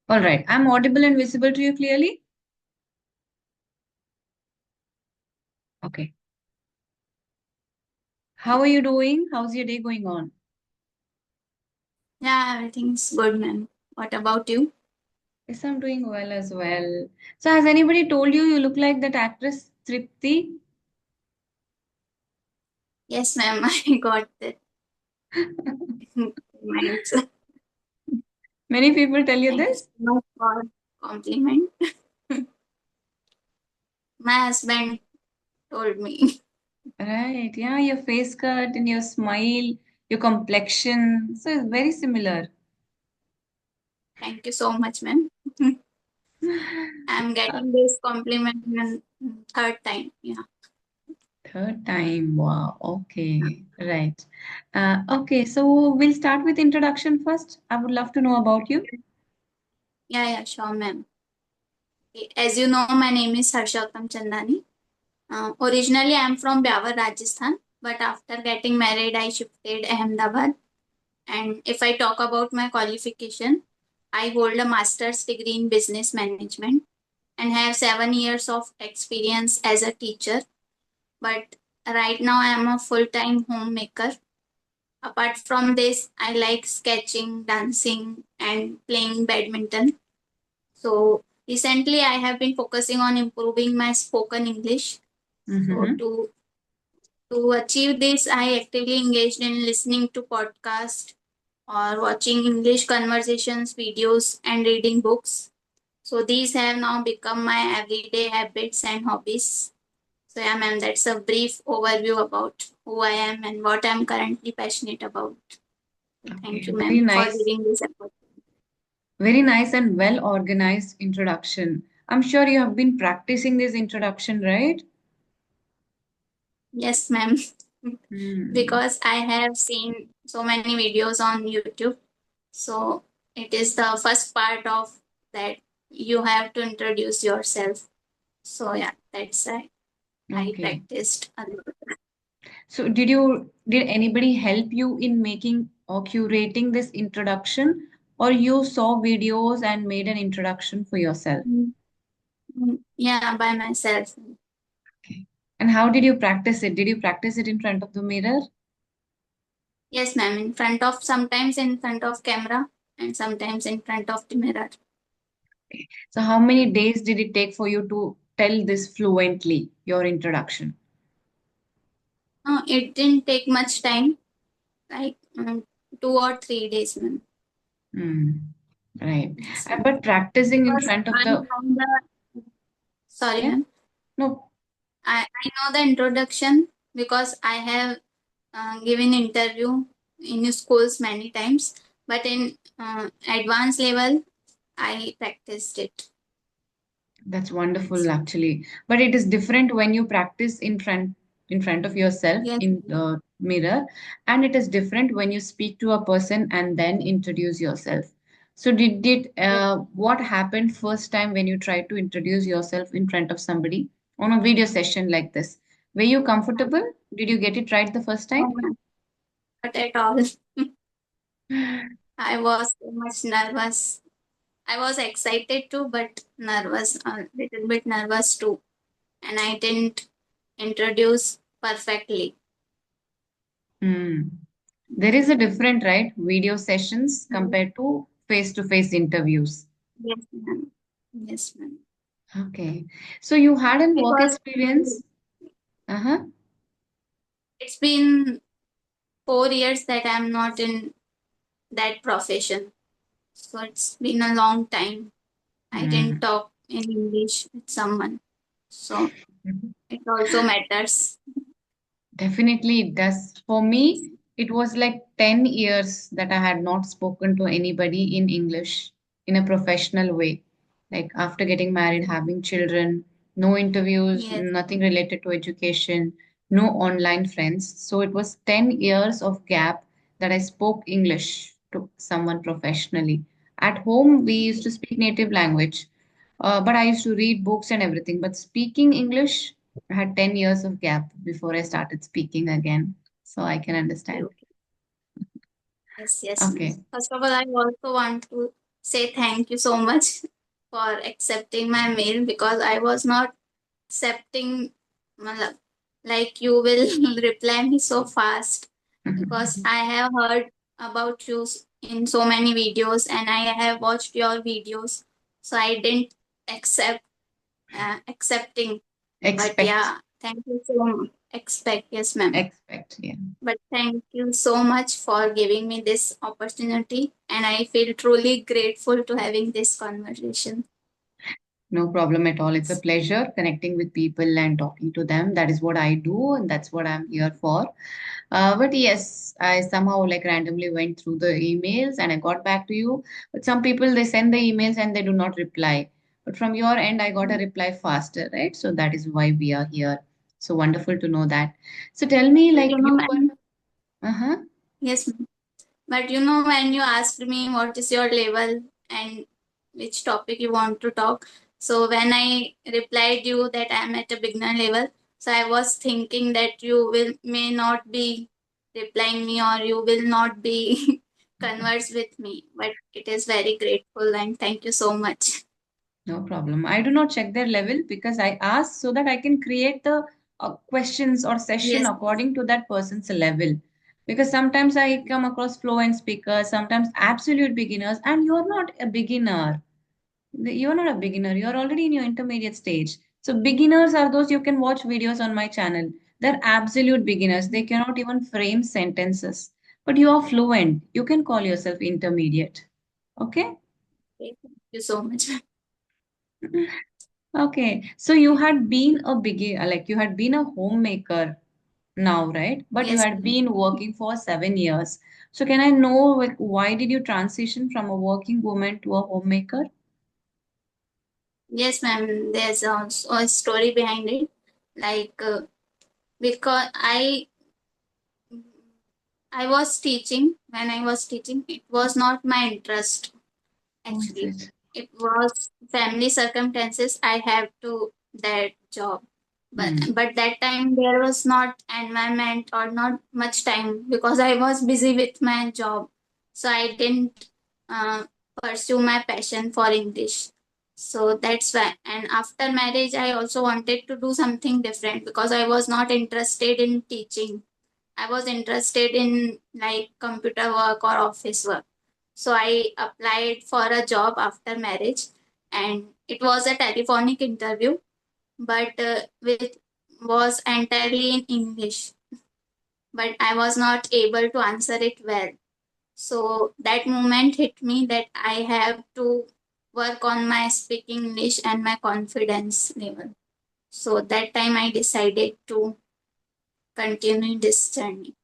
All right. I'm audible and visible to you clearly? Okay. How are you doing? How's your day going on? Yeah, everything's good, ma'am. What about you? Yes, I'm doing well as well. So, has anybody told you you look like that actress Tripti? Yes, ma'am. I got that comments. Many people tell you Thank you this? so much for compliment. My husband told me. Right. Yeah, your face cut and your smile, your complexion. So, it's very similar. Thank you so much, ma'am. I'm Uh, getting this compliment third time. Yeah. Third time. Wow. Okay. Right. Okay. So, we'll start with introduction first. I would love to know about you. Yeah, sure, ma'am. Okay. As you know, my name is Harshautam Chandani. Originally, I'm from Byawar, Rajasthan. But after getting married, I shifted Ahmedabad. And if I talk about my qualification, I hold a master's degree in business management and have 7 years of experience as a teacher. But right now, I am a full time homemaker. Apart from this, I like sketching, dancing, and playing badminton. So recently, I have been focusing on improving my spoken English. So Mm-hmm. to achieve this, I actively engaged in listening to podcasts or watching English conversations, videos, and reading books. So these have now become my everyday habits and hobbies. So yeah, ma'am, that's a brief overview about who I am and what I'm currently passionate about. So thank Okay. you, Very ma'am, for nice. giving this opportunity. Very nice and well organized introduction. I'm sure you have been practicing this introduction, right? Yes, ma'am, Hmm. because I have seen so many videos on YouTube. So it is the first part of that you have to introduce yourself. So yeah, that's I Okay. practiced a little. So did anybody help you in making or curating this introduction, or you saw videos and made an introduction for yourself? Yeah, by myself. Okay. And how did you practice it? Did you practice it in front of the mirror? Yes, ma'am. In front of sometimes in front of camera and sometimes in front of the mirror. Okay. So how many days did it take for you to tell this fluently, your introduction? No, it didn't take much time, like 2 or 3 days, ma'am. Hmm. Right. Yes, ma'am. But practicing in Because front of I the, know the sorry, yeah, ma'am. no. I know the introduction because I have given interview in schools many times, but in advanced level, I practiced it. That's wonderful, actually. But it is different when you practice in front of yourself Yes, in ma'am. the mirror, and it is different when you speak to a person and then introduce yourself. So did Yes, what happened first time when you tried to introduce yourself in front of somebody on a video session like this? Were you ma'am. comfortable? Did you get it right the first No, time? ma'am. Not at all. I was so much nervous. I was excited too, but nervous, a little bit nervous too. And I didn't introduce perfectly. Hmm. There is a different, right? Video sessions compared to face-to-face interviews. Yes, ma'am. Yes, ma'am. Okay. So you had a work Because experience? Uh-huh. it's been 4 years that I'm not in that profession. So it's been a long time. I didn't Mm. talk in English with someone. So it also matters. Definitely it does. For me, it was like 10 years that I had not spoken to anybody in English in a professional way. Like after getting married, having children, no interviews, Yes. nothing related to education, no online friends. So it was 10 years of gap that I spoke English to someone professionally. At home, we used to speak native language, but I used to read books and everything. But speaking English, I had 10 years of gap before I started speaking again. So I can Okay, understand. okay. Yes, yes, ma'am. Okay. First of all, I also want to say thank you so much for accepting my mail, because I was not accepting, matlab, like you will reply me so fast, because I have heard about you in so many videos and I have watched your videos. So I didn't accept accepting. But Expect, yeah, thank you so much. Expect, yes, ma'am. expect, yeah. But thank you so much for giving me this opportunity, and I feel truly grateful to having this conversation. No problem at all. It's a pleasure connecting with people and talking to them. That is what I do, and that's what I'm here for. But yes, I somehow like randomly went through the emails and I got back to you. But some people they send the emails and they do not reply. But from your end, I got a reply faster, right? So that is why we are here. So wonderful to know that. So tell me, But like you know, you when, were, uh-huh. yes, ma'am. But you know, when you asked me what is your level and which topic you want to talk, so when I replied you that I am at a beginner level, so I was thinking that you will may not be replying me, or you will not be converse with me. But it is very grateful and thank you so much. No problem. I do not check their level because I ask so that I can create the questions or session Yes, according to that person's level. Because sometimes I come across fluent speakers, sometimes absolute beginners, and you're not a beginner. You're not a beginner. You're already in your intermediate stage. So beginners are those you can watch videos on my channel. They're absolute beginners. They cannot even frame sentences. But you are fluent. You can call yourself intermediate. Okay? thank you so much. Okay, so you had been a biggie, like you had been a homemaker now, right? But you Yes, had been working for 7 years. So can I know like why did you transition from a working woman to a homemaker? yes, ma'am. There's also a story behind it. Like because I was teaching. When I was teaching, it was not my interest. Oh, is Actually, it? it was family circumstances. I have to that job, but Hmm. that time there was not environment or not much time, because I was busy with my job. So I didn't uh, pursue my passion for English. So that's why. And after marriage, I also wanted to do something different, because I was not interested in teaching. I was interested in like computer work or office work. So I applied for a job after marriage, and it was a telephonic interview, but with was entirely in English. But I was not able to answer it well. So that moment hit me that I have to work on my speaking English and my confidence level. So that time I decided to continue this journey.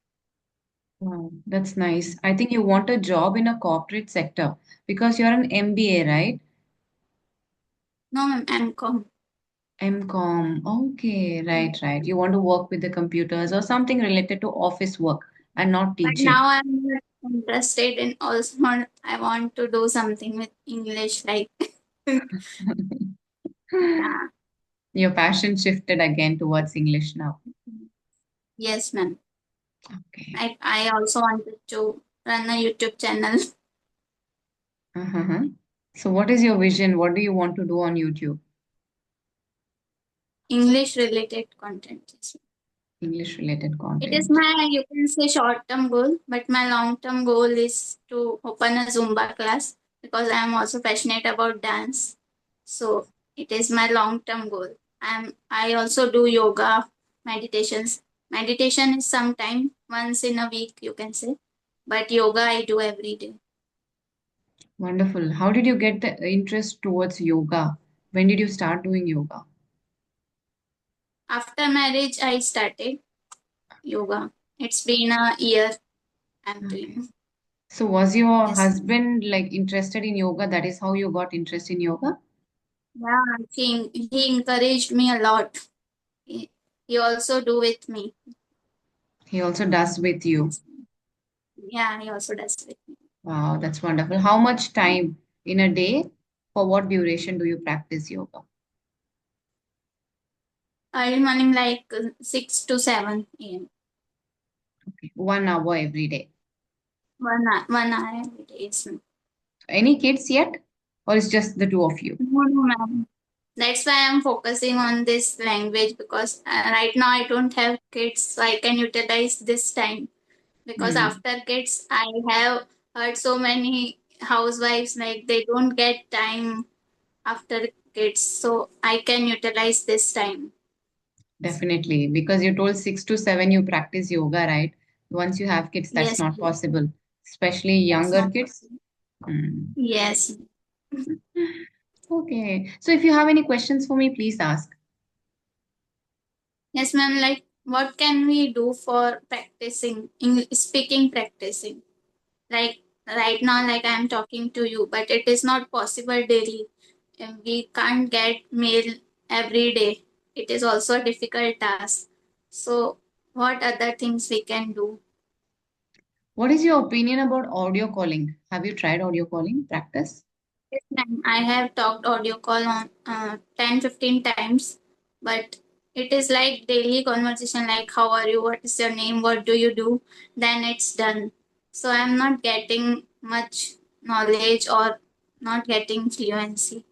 Wow, that's nice. I think you want a job in a corporate sector because you're an MBA, right? No, ma'am, I'm. MCOM. Okay, right, right. You want to work with the computers or something related to office work and not But teaching. now I'm not interested in also I want to do something with English, like yeah. Your passion shifted again towards English now. Yes, ma'am. Okay. I also wanted to run a YouTube channel, Uh-huh. So, what is your vision? What do you want to do on YouTube? English related content. Yes, ma'am. English related It is content. my, you can say, short term goal, but my long term goal is to open a Zumba class, because I am also passionate about dance. So it is my long term goal. I also do yoga, meditations. Meditation is sometime once in a week, you can say, but yoga I do every day. Wonderful. How did you get the interest towards yoga? When did you start doing yoga? After marriage, I started yoga. It's been a year I'm Okay. doing. So, was your Yes, ma'am. husband like interested in yoga? That is how you got interest in yoga? Yeah, he encouraged me a lot. He also do with me. He also does with you. Yes. Yeah, he also does with me. Wow, that's wonderful. How much time in a day? For what duration do you practice yoga? Early morning, like 6 to 7 a.m. 1 hour every day. 1 hour every day. Yes, ma'am. Any kids yet? Or it's just the two of you? No, no, ma'am. That's why I'm focusing on this language because right now I don't have kids, so I can utilize this time. Because Hmm. after kids, I have heard so many housewives like they don't get time after kids, so I can utilize this time. Definitely. Because you told 6 to 7 you practice yoga, right? Once you have kids, that's Yes, not ma'am. possible. Especially It's younger not kids. possible. Hmm. Yes. Okay. So if you have any questions for me, please ask. Yes, ma'am. Like, what can we do for practicing English speaking practicing? Like right now, like I'm talking to you, but it is not possible daily. And we can't get mail every day. It is also a difficult task. So, what other things we can do? What is your opinion about audio calling? Have you tried audio calling practice? Yes, ma'am. I have talked audio call on 10 15 times, but it is like daily conversation like, how are you? What is your name? What do you do? Then it's done. So I'm not getting much knowledge or not getting fluency.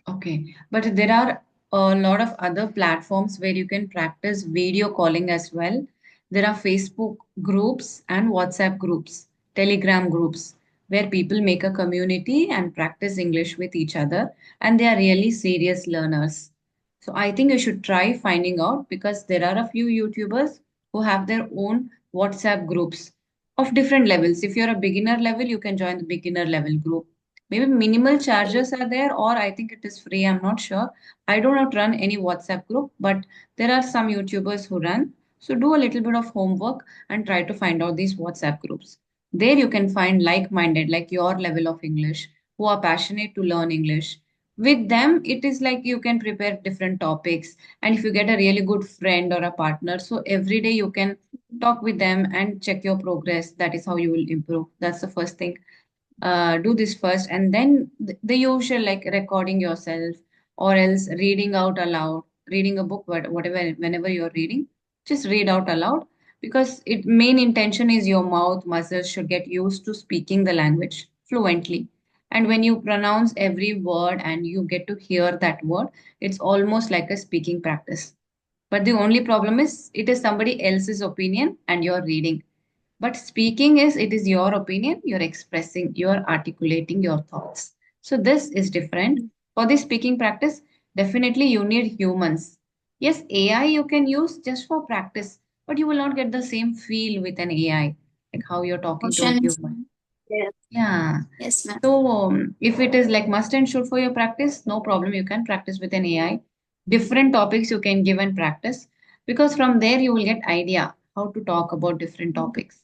Okay, but there are a lot of other platforms where you can practice video calling as well. There are Facebook groups and WhatsApp groups, Telegram groups, where people make a community and practice English with each other, and they are really serious learners. So I think you should try finding out because there are a few YouTubers who have their own WhatsApp groups of different levels. If you're a beginner level, you can join the beginner level group. Maybe minimal charges are there, or I think it is free. I'm not sure. I do not run any WhatsApp group, but there are some YouTubers who run. So do a little bit of homework and try to find out these WhatsApp groups. There you can find like minded, like your level of English, who are passionate to learn English. With them, it is like you can prepare different topics. And if you get a really good friend or a partner, so every day you can talk with them and check your progress. That is how you will improve. That's the first thing. Do this first, and then the usual like recording yourself or else reading out aloud, reading a book, whatever, whenever you're reading, just read out aloud because it main intention is your mouth muscles should get used to speaking the language fluently. And when you pronounce every word and you get to hear that word, it's almost like a speaking practice. But the only problem is it is somebody else's opinion and you're reading. But speaking is, it is your opinion, you're expressing, you're articulating your thoughts. So this is different. For this speaking practice, definitely you need humans. Yes, AI you can use just for practice, but you will not get the same feel with an AI, like how you're talking to a Motion is human. yes, Yeah. yes, ma'am. So if it is like must and should for your practice, no problem. You can practice with an AI. Different topics you can give and practice because from there you will get idea how to talk about different topics.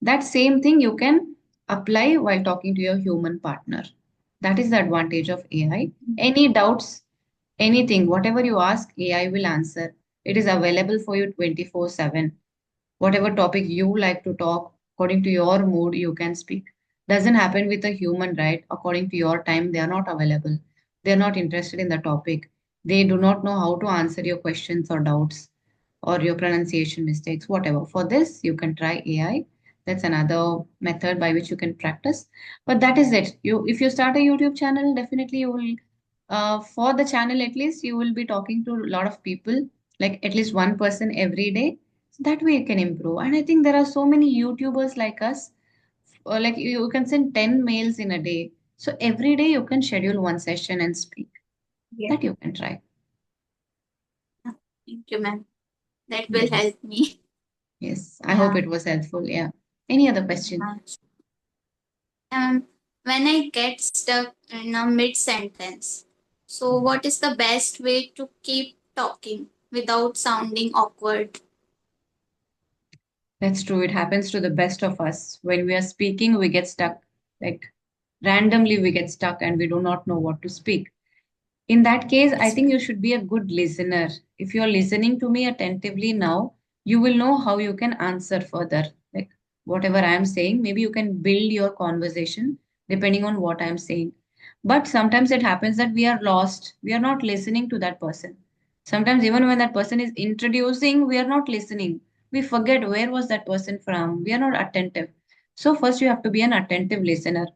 That same thing you can apply while talking to your human partner. That is the advantage of AI. Any doubts, anything, whatever you ask, AI will answer. It is available for you 24/7. Whatever topic you like to talk, according to your mood, you can speak. Doesn't happen with a human, right? According to your time, they are not available. They are not interested in the topic. They do not know how to answer your questions or doubts or your pronunciation mistakes, whatever. For this, you can try AI. That's another method by which you can practice. But that is it. You, if you start a YouTube channel, definitely you will, for the channel at least, you will be talking to a lot of people, like at least one person every day. So that way you can improve. And I think there are so many YouTubers like us, like you can send 10 mails in a day. So every day you can schedule one session and speak. Yeah. That you can try. Thank you, ma'am. That will Yes. help me. Yes. I hope Yeah. it was helpful. Yeah. Any other question? Uh, when I get stuck in a mid sentence, so what is the best way to keep talking without sounding awkward? That's true. It happens to the best of us. When we are speaking, we get stuck. Like randomly, we get stuck and we do not know what to speak. In that case, I Yes, think ma'am. you should be a good listener. If you're listening to me attentively now, you will know how you can answer further. Like whatever I am saying, maybe you can build your conversation depending on what I'm saying. But sometimes it happens that we are lost. We are not listening to that person. Sometimes even when that person is introducing, we are not listening. We forget where was that person from. We are not attentive. So first you have to be an attentive listener.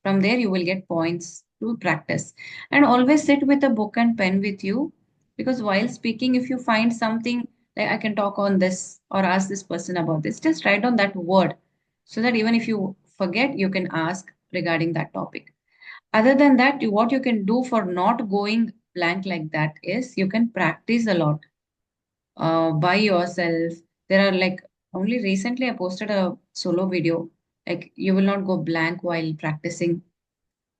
From there, you will get points to practice. And always sit with a book and pen with you, because while speaking, if you find something like I can talk on this or ask this person about this, just write down that word so that even if you forget, you can ask regarding that topic. Other than that, what you can do for not going blank like that is you can practice a lot by yourself. There are like only recently I posted a solo video. Like you will not go blank while practicing.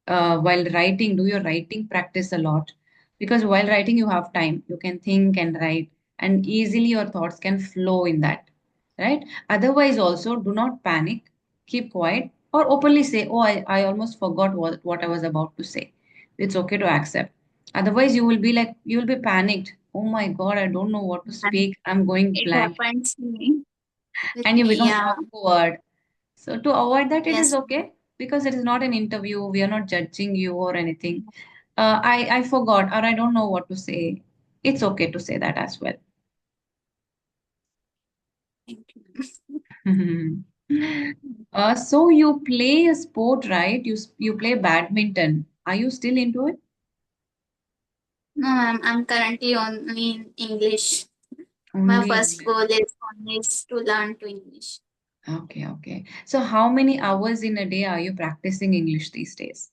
While writing, do your writing practice a lot, because while writing you have time. You can think and write, and easily your thoughts can flow in that. Right? Otherwise, also do not panic. Keep quiet or openly say, "Oh, I almost forgot what I was about to say." It's okay to accept. Otherwise, you will be panicked. Oh my God, I don't know what to And speak. I'm going it blank. happens to me with And you me. become Yeah. awkward. So to avoid that, it is Yes. okay because it is not an interview. We are not judging you or anything. I forgot or I don't know what to say. It's okay to say that as well. Thank you. So you play a sport, right? You play badminton. Are you still into it? No, I'm currently only in English. My Only first English. goal is always to learn to English. Okay, okay. So how many hours in a day are you practicing English these days?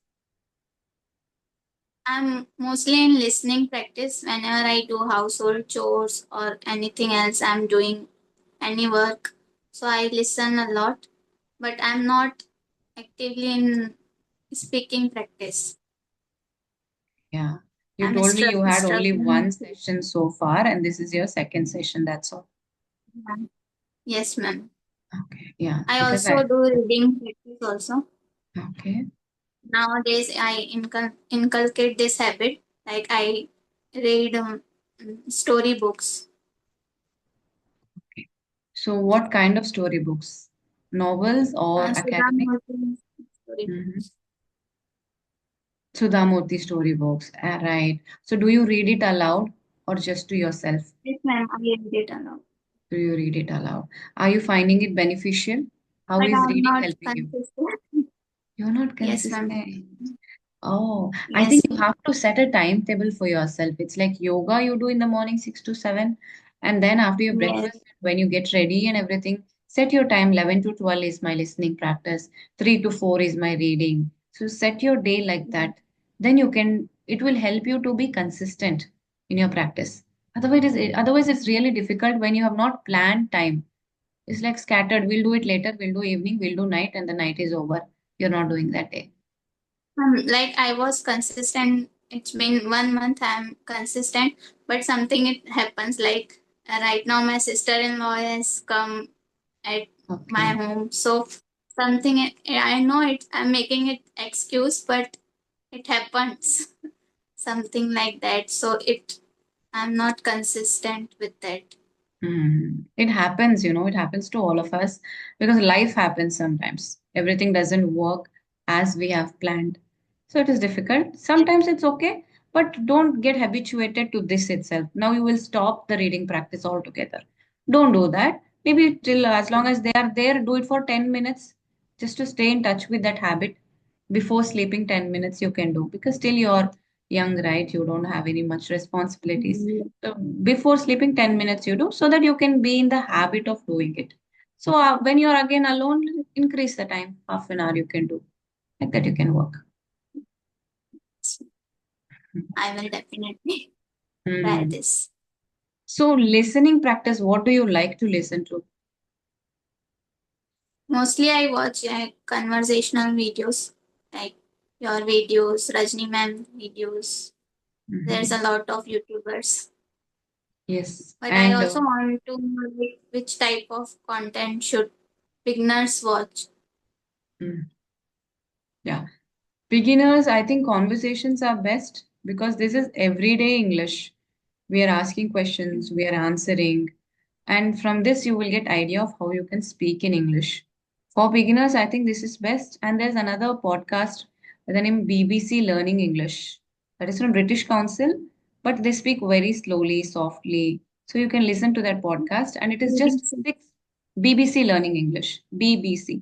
I'm mostly in listening practice whenever I do household chores or anything else I'm doing, any work. So I listen a lot, but I'm not actively in speaking practice. Yeah. You I'm told me you had only struggling. one session so far, and this is your second session. That's all. Yes, ma'am. Okay. Yeah. I Because also I, do reading practice also. okay. Nowadays, I inculcate this habit. Like I read story books. So, what kind of storybooks? Novels or academic? Sudhamurthy story Mm-hmm. books. Sudhamurti storybooks. Right. So, do you read it aloud or just to yourself? Yes, ma'am. I read it aloud. Do you read it aloud? Are you finding it beneficial? How But is I'm reading not helping you? consistent. You're not Yes, ma'am. consistent. Oh, I think Yes, you ma'am. have to set a timetable for yourself. It's like yoga you do in the morning, 6 to 7, and then after your Yes. breakfast, when you get ready and everything, set your time. 11 to 12 is my listening practice, 3 to 4 is my reading. So set your day like that. Then it will help you to be consistent in your practice. Otherwise, it's really difficult when you have not planned time. It's like scattered. We'll do it later, we'll do evening, we'll do night, and the night is over. You're not doing that day. Like I was consistent. It's been 1 month. I'm consistent, but something it happens. Like right now, my sister-in-law has come at my Okay. home. So something I know it. I'm making it excuse, but it happens. Something like that. So it. I'm not consistent with that. It happens, it happens to all of us because life happens sometimes. Everything doesn't work as we have planned. So it is difficult. Yes. Sometimes it's okay, but don't get habituated to this itself. Now you will stop the reading practice altogether. Don't do that. Maybe till as long as they are there, do it for 10 minutes just to stay in touch with that habit. Before sleeping, 10 minutes you can do because still you're young, right? You don't have any much responsibilities. So before sleeping, 10 minutes you do so that you can be in the habit of doing it. So when you're again alone, increase the time. Half an hour you can do. Like that you can work. I will definitely try Hmm. this. So listening practice, what do you like to listen to? Mostly, I watch conversational videos like your videos, Rajni ma'am videos. There's Mhm. a lot of YouTubers, Yes. but I And also want to know like, which type of content should beginners watch. mm, yeah, beginners, I think conversations are best because this is everyday English. We are asking questions, we are answering, and from this you will get idea of how you can speak in English. For beginners, I think this is best. And there's another podcast with the name BBC Learning English. That is from British Council, but they speak very slowly, softly. So you can listen to that podcast, and it is just BBC. six BBC Learning English. BBC.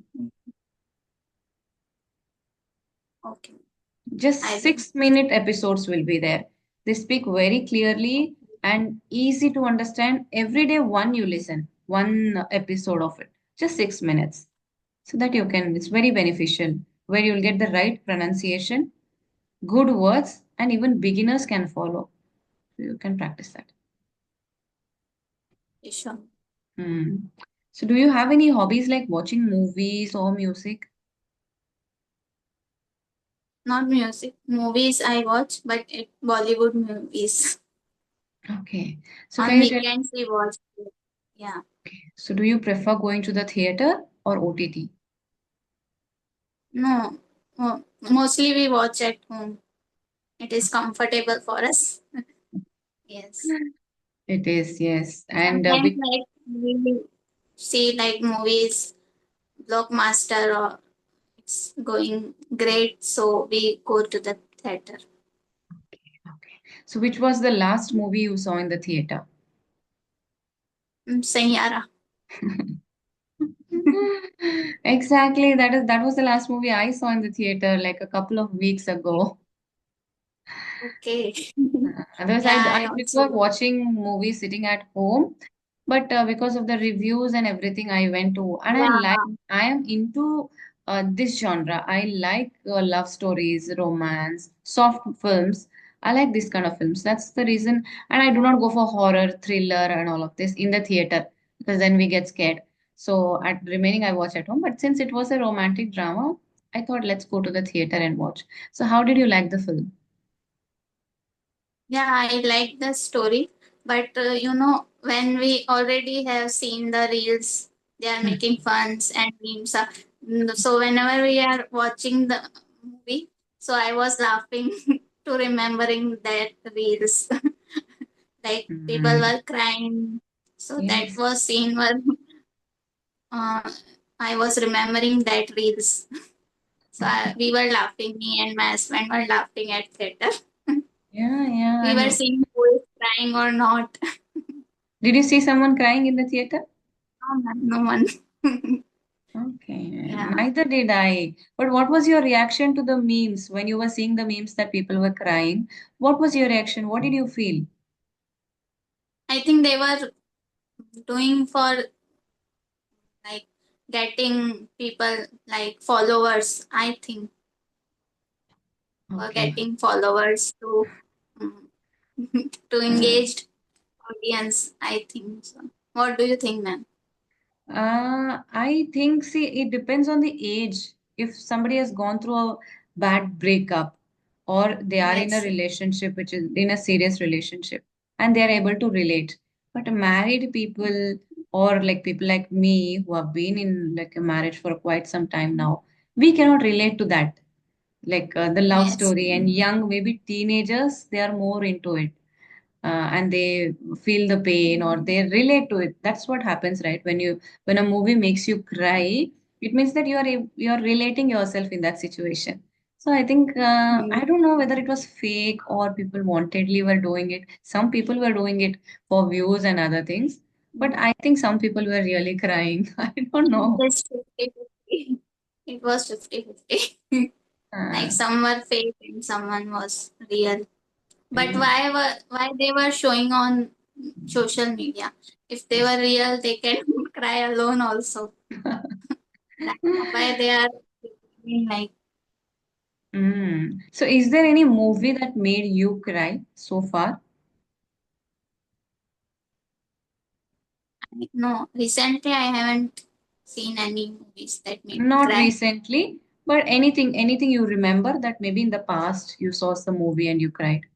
Okay, I Just will. 6 minute episodes will be there. They speak very clearly and easy to understand. Every day, one you listen, one episode of it, just 6 minutes. So that you can, it's very beneficial where you'll get the right pronunciation, good words, and even beginners can follow. So you can practice that. Okay, sure. Hmm. So, do you have any hobbies like watching movies or music? Not music. Movies I watch, but it Bollywood movies. Okay. So, can On you tell? weekends we watch. Yeah. So, do you prefer going to the theater or OTT? No. Mostly we watch at home. It is comfortable for us. Yes. It is, yes. And Sometimes like we see like movies, blockbuster or it's going great, so we go to the theater. okay. So, which was the last movie you saw in the theater? Sanyara. Exactly. That was the last movie I saw in the theater like a couple of weeks ago. Okay. Otherwise, Yeah, I I prefer also. watching movies sitting at home, but because of the reviews and everything, I went to, and Yeah. I am into this genre. I like love stories, romance, soft films. I like this kind of films. That's the reason, and I do not go for horror, thriller, and all of this in the theater because then we get scared. So at remaining, I watch at home. But since it was a romantic drama, I thought let's go to the theater and watch. So how did you like the film? Yeah, I like the story, but when we already have seen the reels, they are making funs and memes. So whenever we are watching the movie, so I was laughing to remembering that reels, like people Hmm. were crying. So that Yes. was scene where uh, I was remembering that reels. So we were laughing. Me and my husband were laughing at theater. Yeah, yeah. We were seeing who is crying or not. Did you see someone crying in the theater? No, man, no one. Okay, Yeah, neither did I. But what was your reaction to the memes when you were seeing the memes that people were crying? What was your reaction? What did you feel? I think they were doing for like getting people like followers. I think for Okay. getting followers to um, to engaged audience. I think so. What do you think, ma'am? I think, see, it depends on the age. If somebody has gone through a bad breakup or they are in a Yes. relationship, which is in a serious relationship, and they are able to relate. But married people or like people like me who have been in like a marriage for quite some time now, we cannot relate to that. Like the love Yes. story and young, maybe teenagers, they are more into it and they feel the pain or they relate to it. That's what happens, right? When a movie makes you cry, it means that you're relating yourself in that situation. So I think Mm. I don't know whether it was fake or people wantedly were doing it. Some people were doing it for views and other things, but I think some people were really crying. I don't know. Just 50-50. It was 50-50. Like Uh, some were fake and someone was real. But yeah. why they were showing on social media? If they were real, they can cry alone also. Like, why they are doing like So, is there any movie that made you cry so far? no? Recently, I haven't seen any movies that made me Not cry. recently, but anything you remember that maybe in the past you saw some movie and you cried.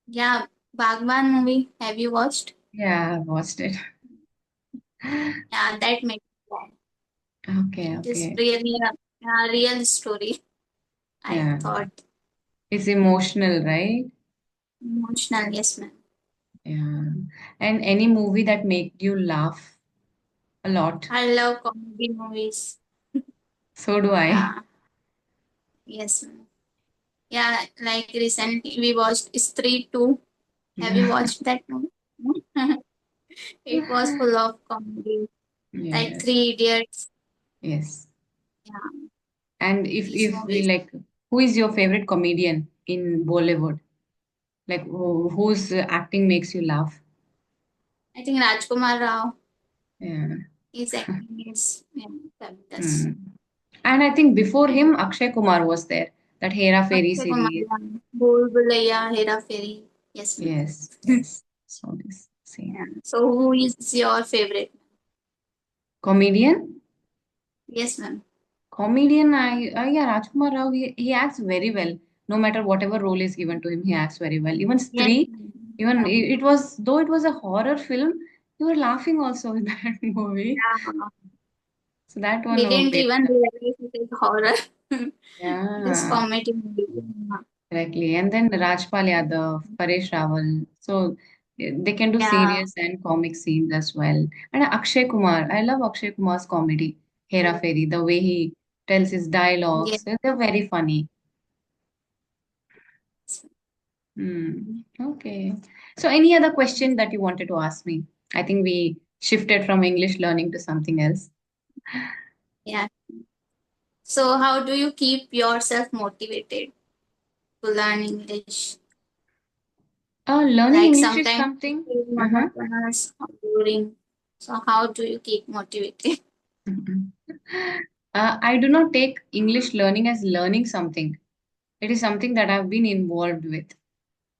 Yeah, Bhagwan movie. Have you watched? Yeah, I watched it. Yeah, that made me cry. Okay, It is okay. really a real story. I Yeah. thought It's emotional, right? emotional. Yes, ma'am. Yeah. And any movie that made you laugh a lot. I love comedy movies. So do I. Yeah. Yes, ma'am. Yeah, like recently we watched Stree 2. Have you Yeah. watched that movie? It was full of comedy, like Yes. Three Idiots. Yes. Yeah. And these if we movies. like, who is your favorite comedian in Bollywood? Like whose acting makes you laugh? I think Rajkumar Rao, Yeah. his acting is fabulous. Hmm. And I think before And him, Akshay Kumar was there. That Hera Fairy Akshay Kumar, series. Bhol Bhulaiya, Hera Fairy. Yes, ma'am. Yes, yes. So this Yeah. same So who is your favorite? comedian. Yes, ma'am. Comedian, yeah, Rajkumar Rao. He acts very well. No matter whatever role is given to him, he acts very well. Even Yes, Stree, ma'am. even it was though it was a horror film, you were laughing also in that movie. Yeah. So that We one didn't made me even laugh. realize it is horror. It is Yeah, comedy movie. Yeah. correctly. And then Rajpal Yadav, Paresh Rawal. So they can do Yeah. serious and comic scenes as well. And Akshay Kumar. I love Akshay Kumar's comedy. Hera Fairy, the way he tells his Yes. dialogues, they're very funny. Okay. So any other question that you wanted to ask me? I think we shifted from English learning to something else. Yeah. So how do you keep yourself motivated to learn English? Learning Like English is sometimes you something. feel Uh-huh. monotonous or boring. So how do you keep motivated? I do not take English learning as learning something. It is something that I've been involved with.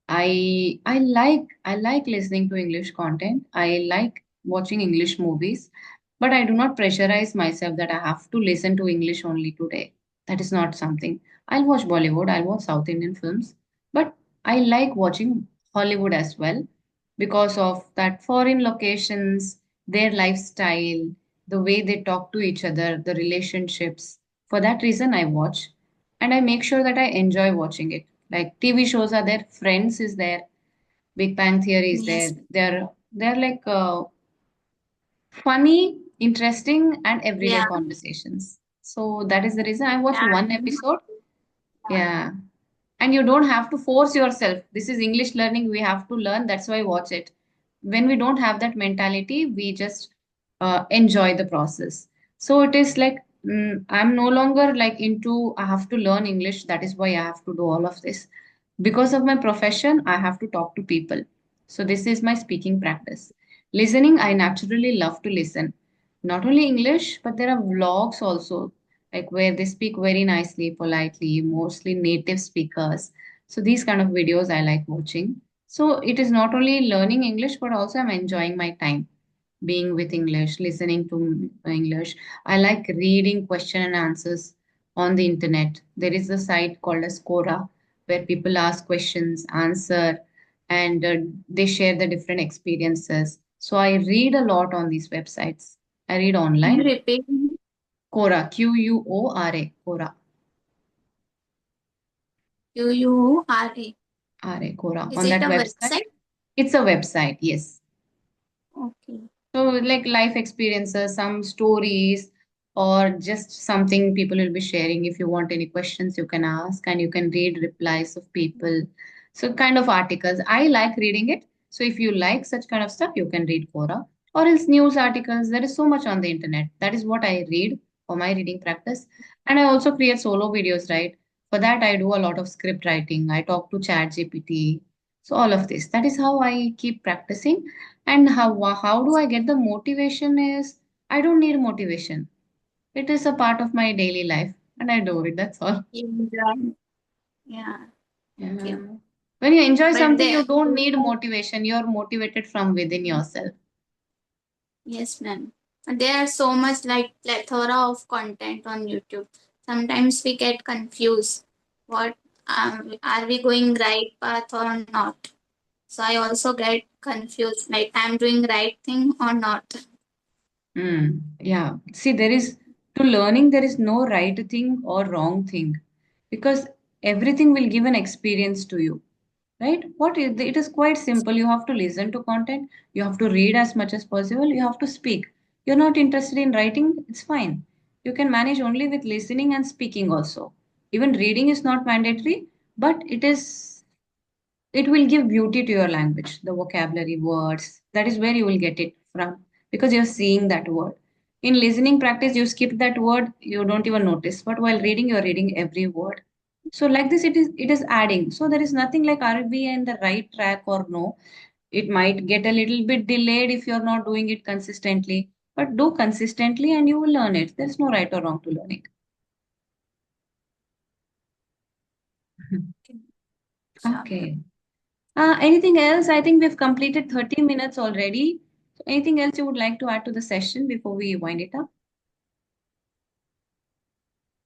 I like listening to English content. I like watching English movies, but I do not pressurize myself that I have to listen to English only today. That is not something. I'll watch Bollywood, I'll watch South Indian films, but I like watching Hollywood as well because of that foreign locations, their lifestyle, the way they talk to each other, the relationships. For that reason, I watch and I make sure that I enjoy watching it. Like TV shows are there, Friends is there, Big Bang Theory is there. Yes. They're like funny, interesting, and everyday Yeah. conversations. So that is the reason I watch Yeah. one episode. Yeah, and you don't have to force yourself. This is English learning. We have to learn. That's why I watch it. When we don't have that mentality, we just enjoy the process. So it is like I'm no longer like into I have to learn English. That is why I have to do all of this. Because of my profession, I have to talk to people. So this is my speaking practice. Listening, I naturally love to listen. Not only English, but there are vlogs also like where they speak very nicely, politely, mostly native speakers. So these kind of videos I like watching. So it is not only learning English, but also I'm enjoying my time being with English, listening to English. I like reading question and answers on the internet. There is a site called as Quora where people ask questions, answer, and they share the different experiences. So I read a lot on these websites. I read Can you online. repeat? Quora, Quora, Quora. Quora. Quora. Is On it that a website, website? it's a website, yes. Okay. So, like life experiences, some stories, or just something people will be sharing. If you want any questions, you can ask and you can read replies of people. So, kind of articles. I like reading it. So, if you like such kind of stuff, you can read Quora or else news articles. There is so much on the internet. That is what I read for my reading practice. And I also create solo videos, right? For that, I do a lot of script writing. I talk to ChatGPT. So, all of this. That is how I keep practicing. And how do I get the motivation is I don't need motivation. It is a part of my daily life and I do it. That's all. You enjoy. Yeah. Okay. Yeah. When you enjoy But something, there, you don't need motivation. You're motivated from within yourself. yes, ma'am. There are so much like plethora of content on YouTube. Sometimes we get confused. What are we going right path or not? So I also get confused. Like I'm doing right thing or not. Yeah. See, to learning, there is no right thing or wrong thing because everything will give an experience to you. Right? It is quite simple. You have to listen to content, you have to read as much as possible, you have to speak. You're not interested in writing, it's fine. You can manage only with listening and speaking also. Even reading is not mandatory, but it will give beauty to your language, the vocabulary, words. That is where you will get it from because you're seeing that word. In listening practice, you skip that word, you don't even notice. But while reading, you're reading every word. So like this, it is adding. So there is nothing like are we in the right track or no. It might get a little bit delayed if you're not doing it consistently. But do consistently and you will learn it. There's no right or wrong to learning. Okay. Sure, ma'am. Okay. Anything else? I think we've completed 30 minutes already. So anything else you would like to add to the session before we wind it up?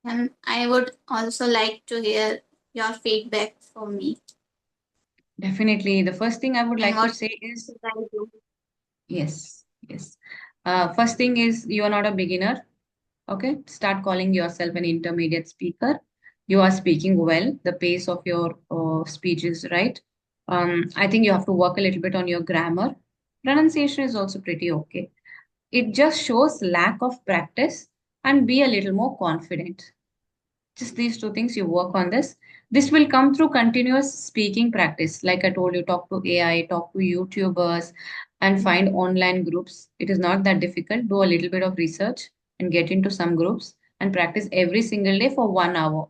And I would also like to hear your feedback for me Definitely. The first thing I would and like to what say is should I do. yes, yes. First thing is you are not a beginner. Okay, start calling yourself an intermediate speaker. You are speaking well. The pace of your speech is right. I think you have to work a little bit on your grammar. Pronunciation is also pretty okay. It just shows lack of practice and be a little more confident. Just these two things, you work on this. This will come through continuous speaking practice. Like I told you, talk to AI, talk to YouTubers, and find online groups. It is not that difficult. Do a little bit of research and get into some groups and practice every single day for 1 hour.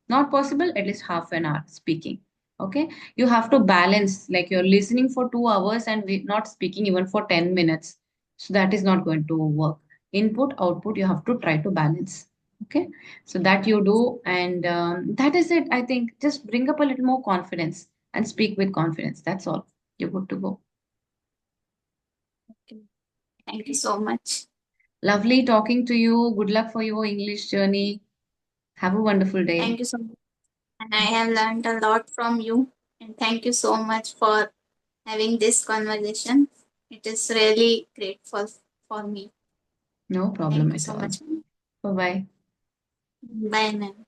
Not possible, at least half an hour speaking. Okay, you have to balance, like you're listening for 2 hours and not speaking even for 10 minutes. So that is not going to work. Input, output, you have to try to balance. Okay, so that you do, and that is it. I think just bring up a little more confidence and speak with confidence. That's all. You're good to go. Okay. Thank you so much. Lovely talking to you. Good luck for your English journey. Have a wonderful day. Thank you so much. And I have learned a lot from you. And thank you so much for having this conversation. It is really grateful for me. No problem Thank you at so all. much, ma'am. Bye bye. Bye, ma'am.